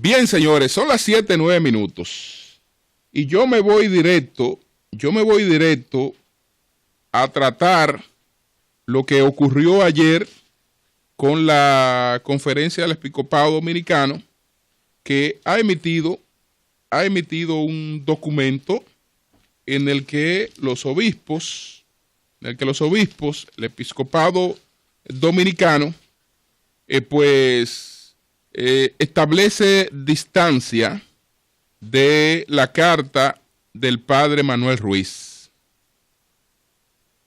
Bien, señores, son las 7:09 y yo me voy directo a tratar lo que ocurrió ayer con la conferencia del Episcopado Dominicano, que ha emitido un documento en el que los obispos, el Episcopado Dominicano, establece distancia de la carta del padre Manuel Ruiz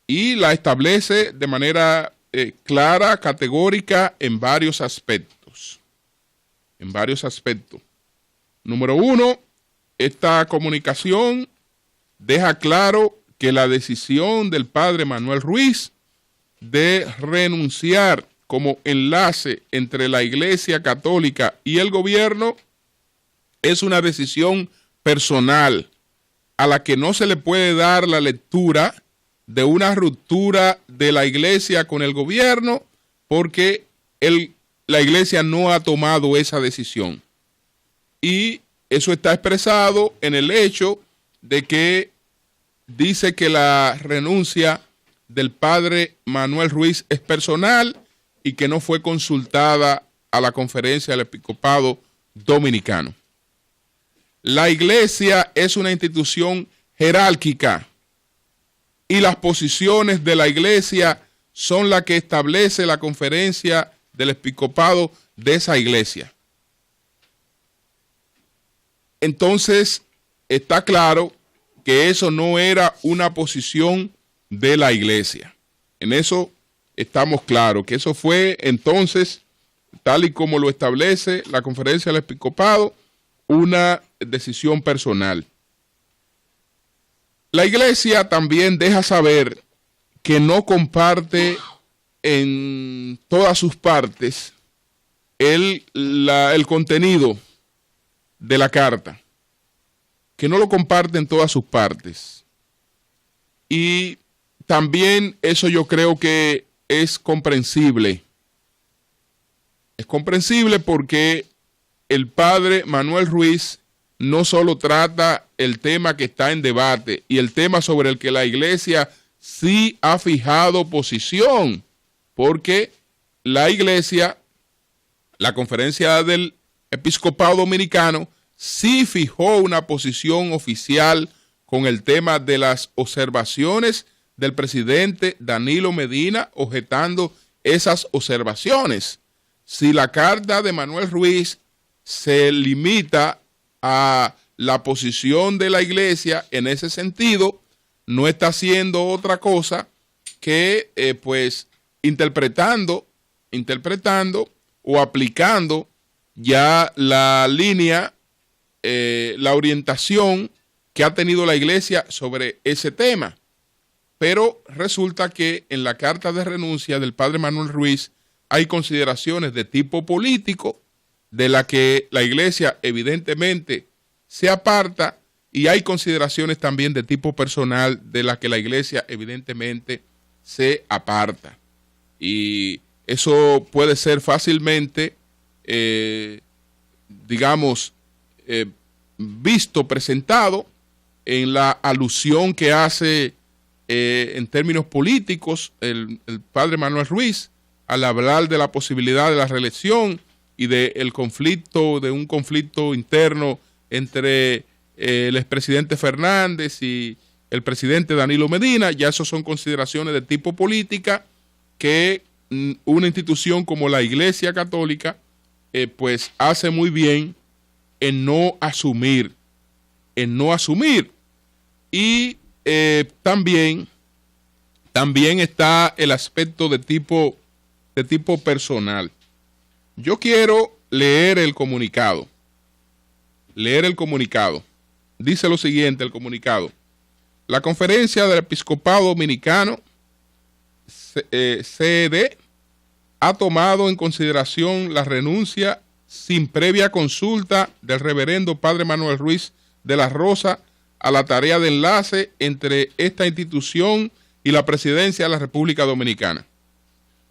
y la establece de manera clara, categórica en varios aspectos. Número uno, esta comunicación deja claro que la decisión del padre Manuel Ruiz de renunciar como enlace entre la Iglesia Católica y el gobierno es una decisión personal a la que no se le puede dar la lectura de una ruptura de la Iglesia con el gobierno, porque la Iglesia no ha tomado esa decisión. Y eso está expresado en el hecho de que dice que la renuncia del padre Manuel Ruiz es personal y que no fue consultada a la conferencia del Episcopado Dominicano. La Iglesia es una institución jerárquica y las posiciones de la Iglesia son las que establece la conferencia del Episcopado de esa Iglesia. Entonces, está claro que eso no era una posición de la Iglesia. En eso estamos claros, que eso fue entonces, tal y como lo establece la conferencia del Episcopado, una decisión personal. La Iglesia también deja saber que no comparte en todas sus partes el contenido de la carta, que no lo comparte en todas sus partes. Y también eso yo creo que es comprensible. Es comprensible porque el padre Manuel Ruiz no solo trata el tema que está en debate y el tema sobre el que la Iglesia sí ha fijado posición, porque la Iglesia, la conferencia del Episcopado Dominicano, sí fijó una posición oficial con el tema de las observaciones del presidente Danilo Medina, objetando esas observaciones. Si la carta de Manuel Ruiz se limita a la posición de la Iglesia en ese sentido, no está haciendo otra cosa que interpretando o aplicando ya la línea, la orientación que ha tenido la Iglesia sobre ese tema. Pero resulta que en la carta de renuncia del padre Manuel Ruiz hay consideraciones de tipo político, de la que la Iglesia evidentemente se aparta, y hay consideraciones también de tipo personal, de la que la Iglesia evidentemente se aparta. Y eso puede ser fácilmente, visto, presentado en la alusión que hace en términos políticos el padre Manuel Ruiz al hablar de la posibilidad de la reelección y de un conflicto interno entre el expresidente Fernández y el presidente Danilo Medina. Ya eso son consideraciones de tipo política que una institución como la Iglesia Católica hace muy bien en no asumir. Y también está el aspecto de tipo personal. Yo quiero leer el comunicado. Dice lo siguiente el comunicado: la conferencia del Episcopado Dominicano, CED, ha tomado en consideración la renuncia sin previa consulta del reverendo padre Manuel Ruiz de la Rosa a la tarea de enlace entre esta institución y la presidencia de la República Dominicana.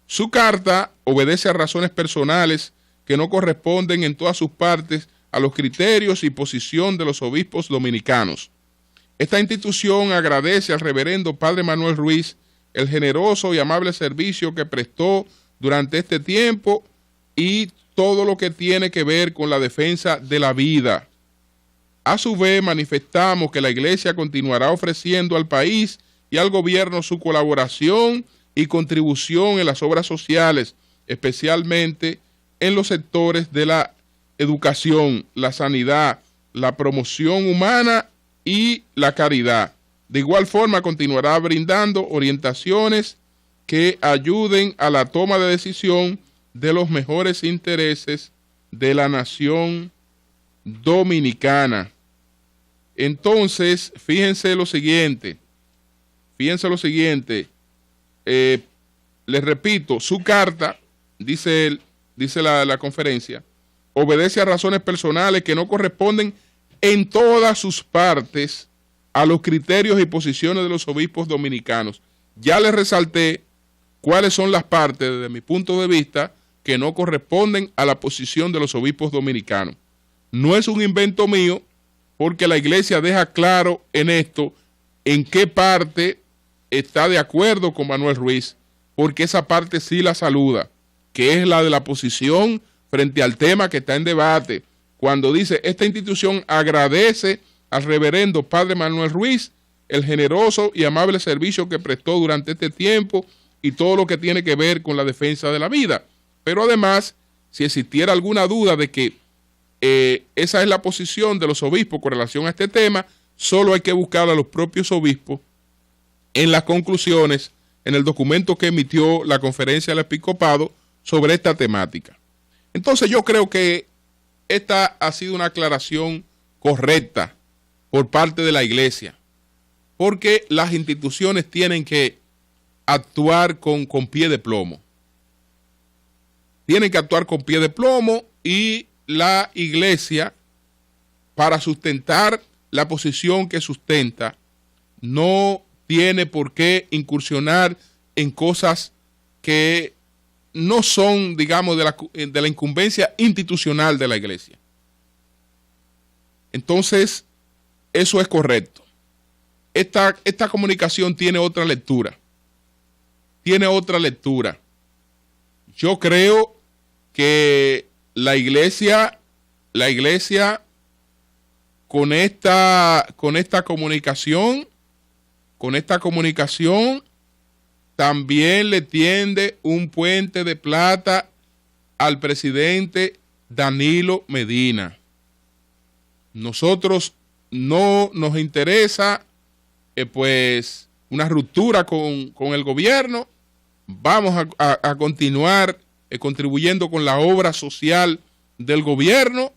Su carta obedece a razones personales que no corresponden en todas sus partes a los criterios y posición de los obispos dominicanos. Esta institución agradece al reverendo Padre Manuel Ruiz el generoso y amable servicio que prestó durante este tiempo y todo lo que tiene que ver con la defensa de la vida. A su vez, manifestamos que la Iglesia continuará ofreciendo al país y al gobierno su colaboración y contribución en las obras sociales, especialmente en los sectores de la educación, la sanidad, la promoción humana y la caridad. De igual forma, continuará brindando orientaciones que ayuden a la toma de decisión de los mejores intereses de la nación dominicana. Entonces, fíjense lo siguiente, les repito, su carta, dice la conferencia, obedece a razones personales que no corresponden en todas sus partes a los criterios y posiciones de los obispos dominicanos. Ya les resalté cuáles son las partes, desde mi punto de vista, que no corresponden a la posición de los obispos dominicanos. No es un invento mío, porque la Iglesia deja claro en esto en qué parte está de acuerdo con Manuel Ruiz, porque esa parte sí la saluda, que es la de la posición frente al tema que está en debate, cuando dice: esta institución agradece al reverendo Padre Manuel Ruiz el generoso y amable servicio que prestó durante este tiempo y todo lo que tiene que ver con la defensa de la vida. Pero además, si existiera alguna duda de que esa es la posición de los obispos con relación a este tema, solo hay que buscar a los propios obispos en las conclusiones, en el documento que emitió la Conferencia del Episcopado sobre esta temática. Entonces yo creo que esta ha sido una aclaración correcta por parte de la Iglesia, porque las instituciones tienen que actuar con pie de plomo. Tienen que actuar con pie de plomo, y la Iglesia, para sustentar la posición que sustenta, no tiene por qué incursionar en cosas que no son, digamos, de la incumbencia institucional de la Iglesia. Entonces, eso es correcto. Esta comunicación tiene otra lectura. Yo creo que la iglesia con esta comunicación también le tiende un puente de plata al presidente Danilo Medina. Nosotros no nos interesa pues una ruptura con el gobierno. Vamos a continuar contribuyendo con la obra social del gobierno.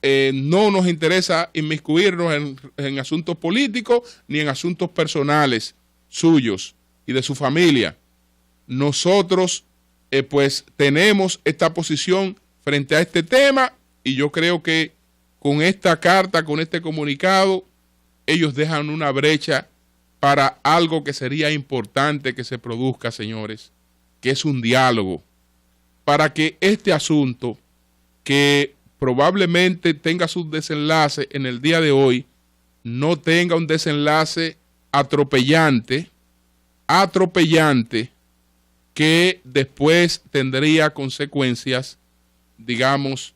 No nos interesa inmiscuirnos en asuntos políticos ni en asuntos personales suyos y de su familia. Nosotros pues tenemos esta posición frente a este tema, y yo creo que con esta carta, con este comunicado, ellos dejan una brecha para algo que sería importante que se produzca, señores, que es un diálogo, para que este asunto, que probablemente tenga su desenlace en el día de hoy, no tenga un desenlace atropellante, que después tendría consecuencias, digamos,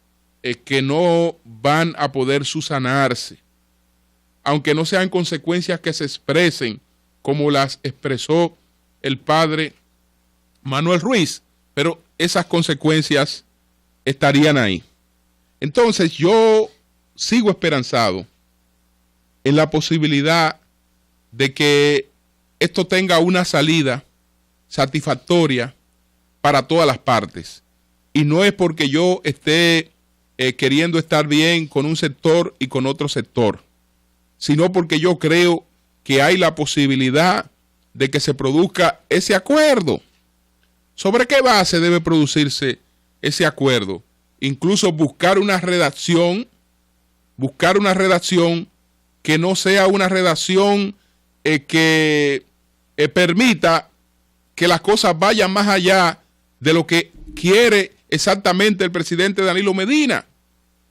que no van a poder subsanarse, aunque no sean consecuencias que se expresen como las expresó el padre Manuel Ruiz, pero esas consecuencias estarían ahí. Entonces yo sigo esperanzado en la posibilidad de que esto tenga una salida satisfactoria para todas las partes, y no es porque yo esté queriendo estar bien con un sector y con otro sector, sino porque yo creo que hay la posibilidad de que se produzca ese acuerdo. ¿Sobre qué base debe producirse ese acuerdo? Incluso buscar una redacción que no sea una redacción que permita que las cosas vayan más allá de lo que quiere exactamente el presidente Danilo Medina.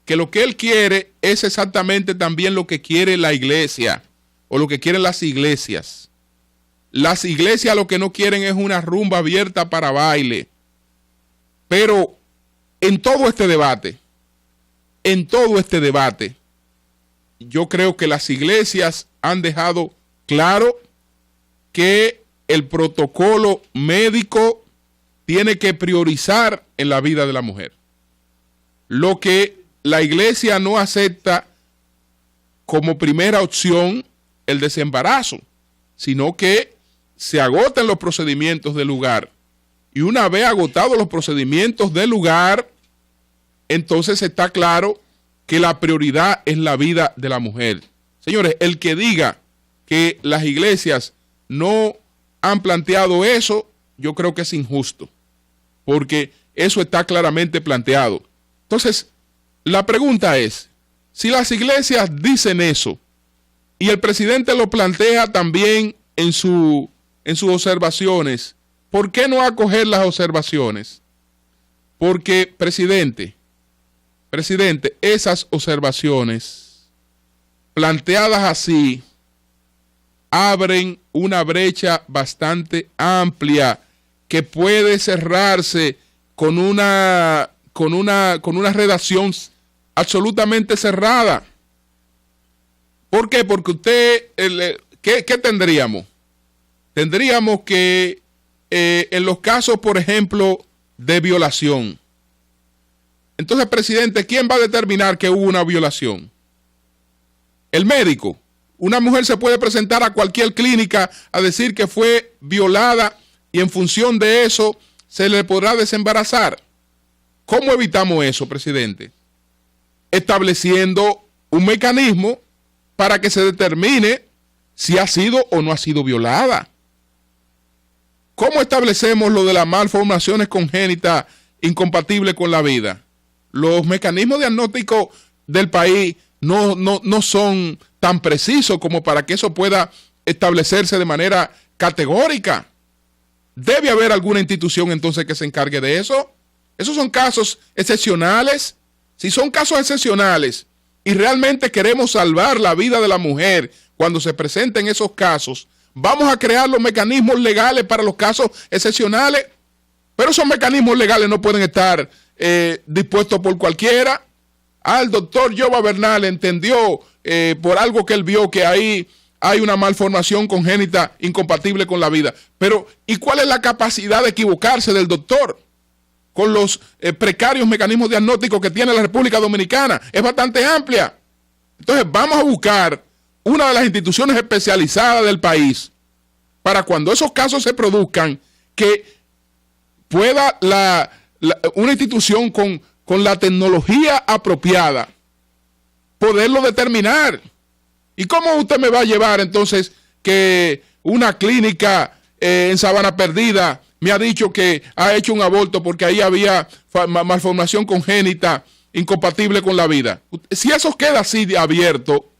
que lo que él quiere es exactamente también lo que quiere la iglesia o lo que quieren las iglesias. Las iglesias lo que no quieren es una rumba abierta para baile. Pero en todo este debate, yo creo que las iglesias han dejado claro que el protocolo médico tiene que priorizar en la vida de la mujer. Lo que la iglesia no acepta como primera opción el desembarazo, sino que se agoten los procedimientos del lugar. Y una vez agotados los procedimientos del lugar, entonces está claro que la prioridad es la vida de la mujer. Señores, el que diga que las iglesias no han planteado eso, yo creo que es injusto, porque eso está claramente planteado. Entonces, la pregunta es, si las iglesias dicen eso, y el presidente lo plantea también en sus observaciones, ¿por qué no acoger las observaciones? Porque, presidente, esas observaciones planteadas así abren una brecha bastante amplia que puede cerrarse con una redacción absolutamente cerrada. ¿Por qué? Porque ¿qué tendríamos? Tendríamos que en los casos, por ejemplo, de violación. Entonces, presidente, ¿quién va a determinar que hubo una violación? El médico. Una mujer se puede presentar a cualquier clínica a decir que fue violada y en función de eso se le podrá desembarazar. ¿Cómo evitamos eso, presidente? Estableciendo un mecanismo para que se determine si ha sido o no ha sido violada. ¿Cómo establecemos lo de las malformaciones congénitas incompatibles con la vida? Los mecanismos diagnósticos del país no son tan precisos como para que eso pueda establecerse de manera categórica. Debe haber alguna institución entonces que se encargue de eso. Esos son casos excepcionales. Si son casos excepcionales y realmente queremos salvar la vida de la mujer cuando se presenten esos casos, vamos a crear los mecanismos legales para los casos excepcionales. Pero esos mecanismos legales no pueden estar dispuestos por cualquiera. El doctor Jova Bernal entendió por algo que él vio que ahí hay una malformación congénita incompatible con la vida. Pero, ¿y cuál es la capacidad de equivocarse del doctor con los precarios mecanismos diagnósticos que tiene la República Dominicana? Es bastante amplia. Entonces, vamos a buscar una de las instituciones especializadas del país para cuando esos casos se produzcan, que pueda una institución con la tecnología apropiada poderlo determinar. ¿Y cómo usted me va a llevar entonces que una clínica en Sabana Perdida me ha dicho que ha hecho un aborto porque ahí había malformación congénita incompatible con la vida? Si eso queda así abierto,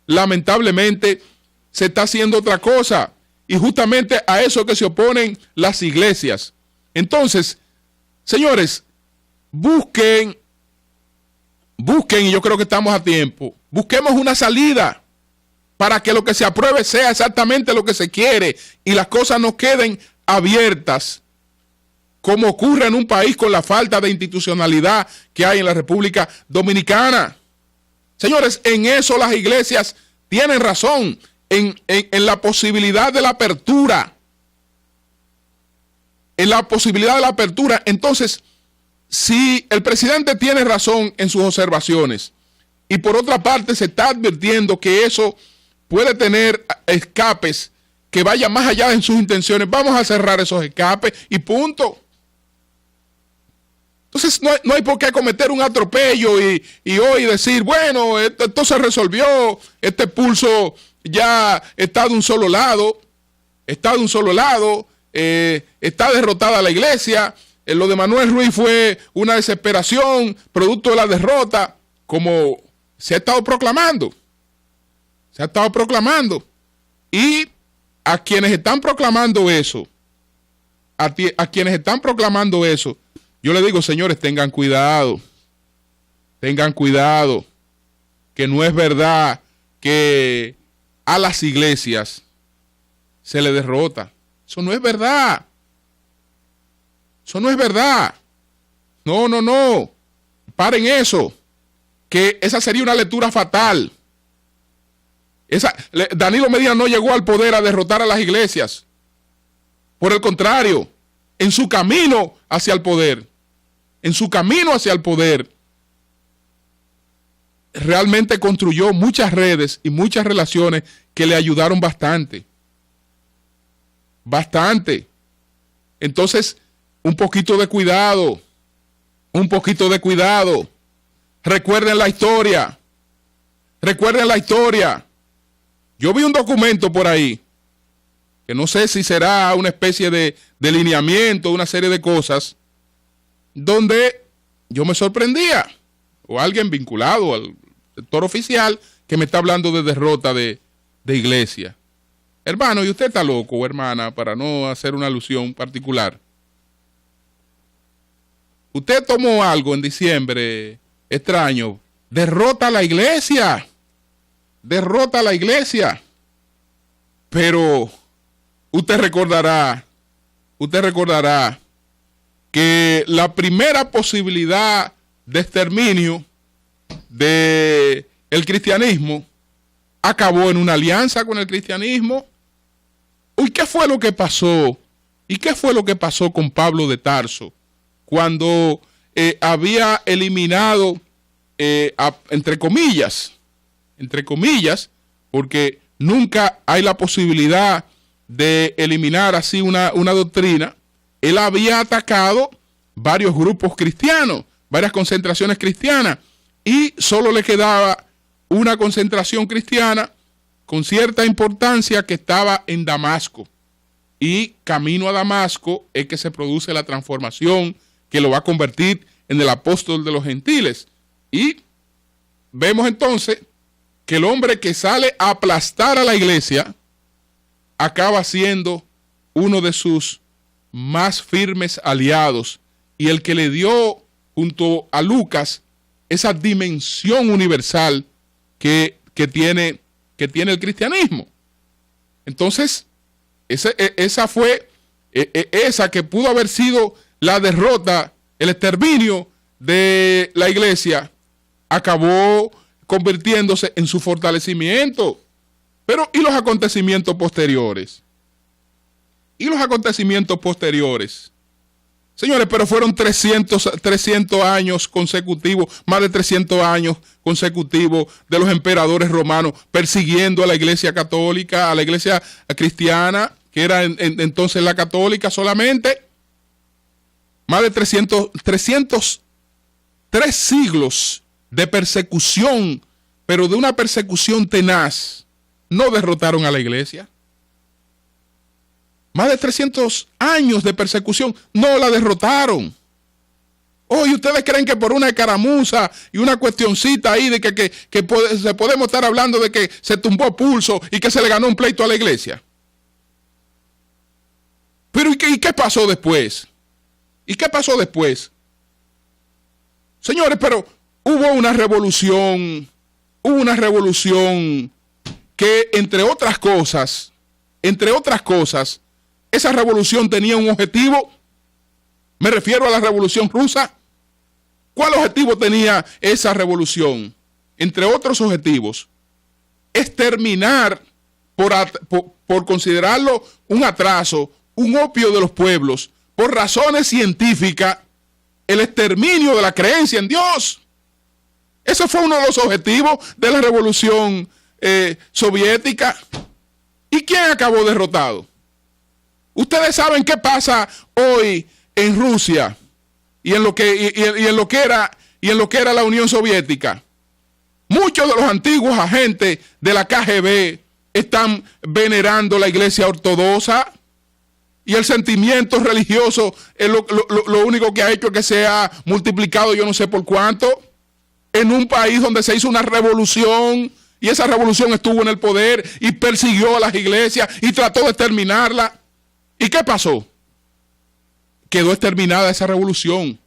lamentablemente se está haciendo otra cosa, y justamente a eso que se oponen las iglesias. Entonces, señores, busquen, y yo creo que estamos a tiempo, busquemos una salida para que lo que se apruebe sea exactamente lo que se quiere y las cosas no queden abiertas, como ocurre en un país con la falta de institucionalidad que hay en la República Dominicana. Señores, en eso las iglesias tienen razón, en la posibilidad de la apertura. En la posibilidad de la apertura. Entonces, si el presidente tiene razón en sus observaciones y por otra parte se está advirtiendo que eso puede tener escapes que vayan más allá en sus intenciones, vamos a cerrar esos escapes y punto. Entonces no hay por qué cometer un atropello y hoy decir, bueno, esto se resolvió, este pulso ya está de un solo lado, está derrotada la iglesia. Lo de Manuel Ruiz fue una desesperación producto de la derrota, como se ha estado proclamando. Y a quienes están proclamando eso, Yo le digo, señores, tengan cuidado, que no es verdad que a las iglesias se le derrota. Eso no es verdad. Eso no es verdad. No. Paren eso. Que esa sería una lectura fatal. Danilo Medina no llegó al poder a derrotar a las iglesias. Por el contrario, en su camino hacia el poder, realmente construyó muchas redes y muchas relaciones que le ayudaron bastante. Entonces, un poquito de cuidado. Recuerden la historia. Yo vi un documento por ahí, que no sé si será una especie de lineamiento, una serie de cosas, donde yo me sorprendía, o alguien vinculado al sector oficial, que me está hablando de derrota de iglesia. Hermano, y usted está loco, hermana, para no hacer una alusión particular. Usted tomó algo en diciembre extraño, derrota a la iglesia. Pero usted recordará que la primera posibilidad de exterminio del cristianismo acabó en una alianza con el cristianismo. ¿Y qué fue lo que pasó? ¿Y qué fue lo que pasó con Pablo de Tarso cuando había eliminado, entre comillas, porque nunca hay la posibilidad de eliminar así una doctrina? Él había atacado varios grupos cristianos, varias concentraciones cristianas, y solo le quedaba una concentración cristiana con cierta importancia que estaba en Damasco. Y camino a Damasco es que se produce la transformación que lo va a convertir en el apóstol de los gentiles. Y vemos entonces que el hombre que sale a aplastar a la iglesia acaba siendo uno de sus más firmes aliados y el que le dio junto a Lucas esa dimensión universal que tiene el cristianismo. Entonces, esa fue esa que pudo haber sido la derrota, el exterminio de la iglesia, acabó convirtiéndose en su fortalecimiento. Pero, ¿y los acontecimientos posteriores? Señores, pero fueron 300 años consecutivos, más de 300 años consecutivos de los emperadores romanos persiguiendo a la iglesia católica, a la iglesia cristiana, que era entonces la católica solamente. Más de 303 siglos de persecución, pero de una persecución tenaz. No derrotaron a la iglesia. Más de 300 años de persecución, no la derrotaron. ¿Y ustedes creen que por una escaramuza y una cuestioncita ahí de que podemos estar hablando de que se tumbó pulso y que se le ganó un pleito a la iglesia? Pero ¿y qué pasó después? Señores, pero hubo una revolución que entre otras cosas, esa revolución tenía un objetivo. Me refiero a la Revolución Rusa. ¿Cuál objetivo tenía esa revolución? Entre otros objetivos, exterminar, por considerarlo un atraso, un opio de los pueblos, por razones científicas, el exterminio de la creencia en Dios. Ese fue uno de los objetivos de la Revolución Soviética. ¿Y quién acabó derrotado? Ustedes saben qué pasa hoy en Rusia y en lo que era la Unión Soviética. Muchos de los antiguos agentes de la KGB están venerando la iglesia ortodoxa y el sentimiento religioso es lo único que ha hecho que se ha multiplicado yo no sé por cuánto en un país donde se hizo una revolución y esa revolución estuvo en el poder y persiguió a las iglesias y trató de exterminarla. ¿Y qué pasó? Quedó exterminada esa revolución.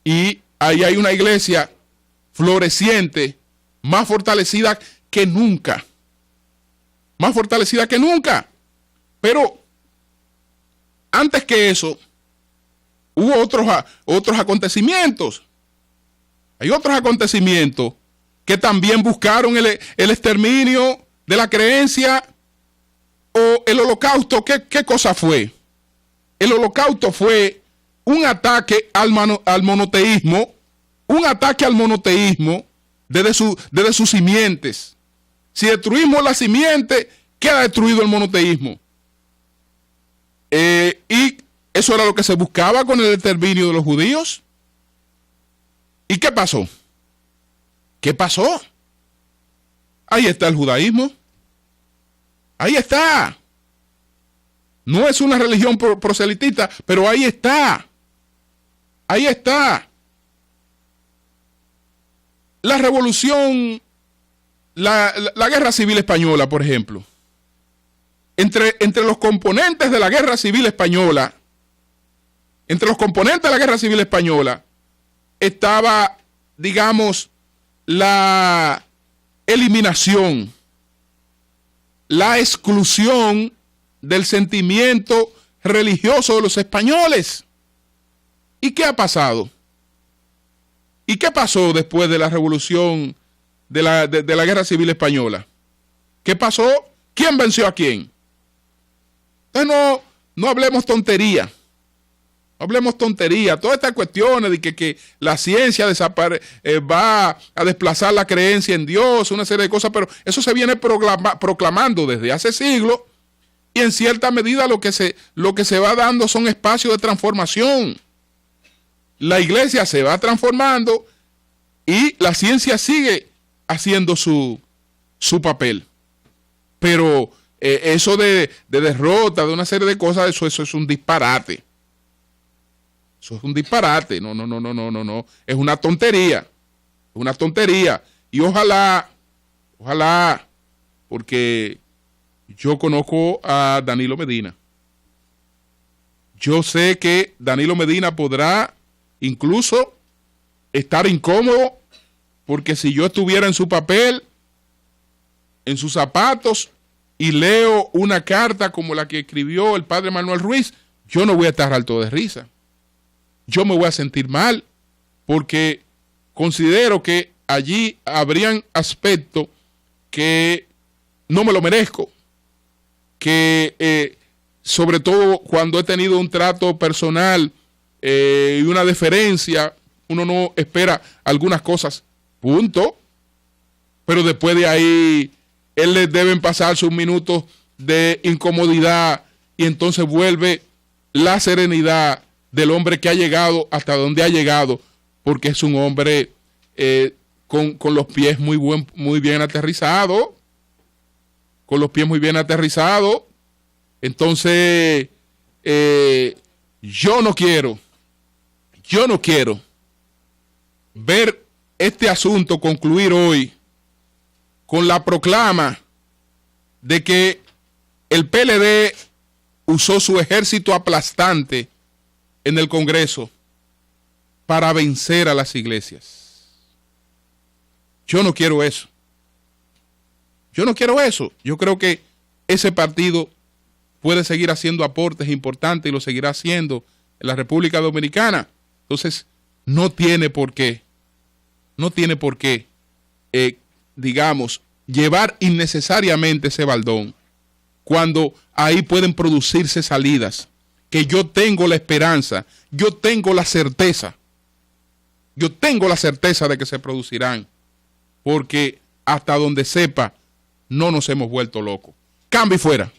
y ahí hay una iglesia floreciente, más fortalecida que nunca. Más fortalecida que nunca. Pero antes que eso, hubo otros acontecimientos. Hay otros acontecimientos que también buscaron el exterminio de la creencia o el holocausto. ¿Qué cosa fue? El holocausto fue un ataque al monoteísmo, desde sus simientes. Si destruimos la simiente, queda destruido el monoteísmo. Y eso era lo que se buscaba con el exterminio de los judíos. ¿Y qué pasó? ¿Qué pasó? Ahí está el judaísmo. Ahí está. No es una religión proselitista, pero ahí está. Ahí está. La revolución, la guerra civil española, por ejemplo. Entre los componentes de la guerra civil española, estaba, digamos, la eliminación, la exclusión del sentimiento religioso de los españoles. ¿Y qué ha pasado? ¿Y qué pasó después de la revolución de la guerra civil española? ¿Qué pasó? ¿Quién venció a quién? Entonces no hablemos tontería. No hablemos tontería. Todas estas cuestiones de que la ciencia va a desplazar la creencia en Dios, una serie de cosas, pero eso se viene proclamando desde hace siglos, y en cierta medida lo que se va dando son espacios de transformación. La iglesia se va transformando y la ciencia sigue haciendo su papel. Pero eso de derrota, de una serie de cosas, eso es un disparate. Eso es un disparate. No. Es una tontería. Es una tontería. Y ojalá, porque yo conozco a Danilo Medina. Yo sé que Danilo Medina podrá incluso estar incómodo, porque si yo estuviera en su papel, en sus zapatos, y leo una carta como la que escribió el padre Manuel Ruiz, yo no voy a estar alto de risa. Yo me voy a sentir mal, porque considero que allí habrían aspectos que no me lo merezco, que sobre todo cuando he tenido un trato personal y una deferencia, uno no espera algunas cosas, punto. Pero después de ahí, él le deben pasar sus minutos de incomodidad, y entonces vuelve la serenidad del hombre que ha llegado hasta donde ha llegado, porque es un hombre con los pies muy bien aterrizados, con los pies muy bien aterrizados. Entonces, yo no quiero ver este asunto concluir hoy con la proclama de que el PLD usó su ejército aplastante en el Congreso para vencer a las iglesias. Yo no quiero eso. Yo creo que ese partido puede seguir haciendo aportes importantes y lo seguirá haciendo en la República Dominicana. Entonces, no tiene por qué, digamos, llevar innecesariamente ese baldón, cuando ahí pueden producirse salidas, que yo tengo la esperanza, yo tengo la certeza de que se producirán, porque hasta donde sepa, no nos hemos vuelto locos. Cambio y fuera.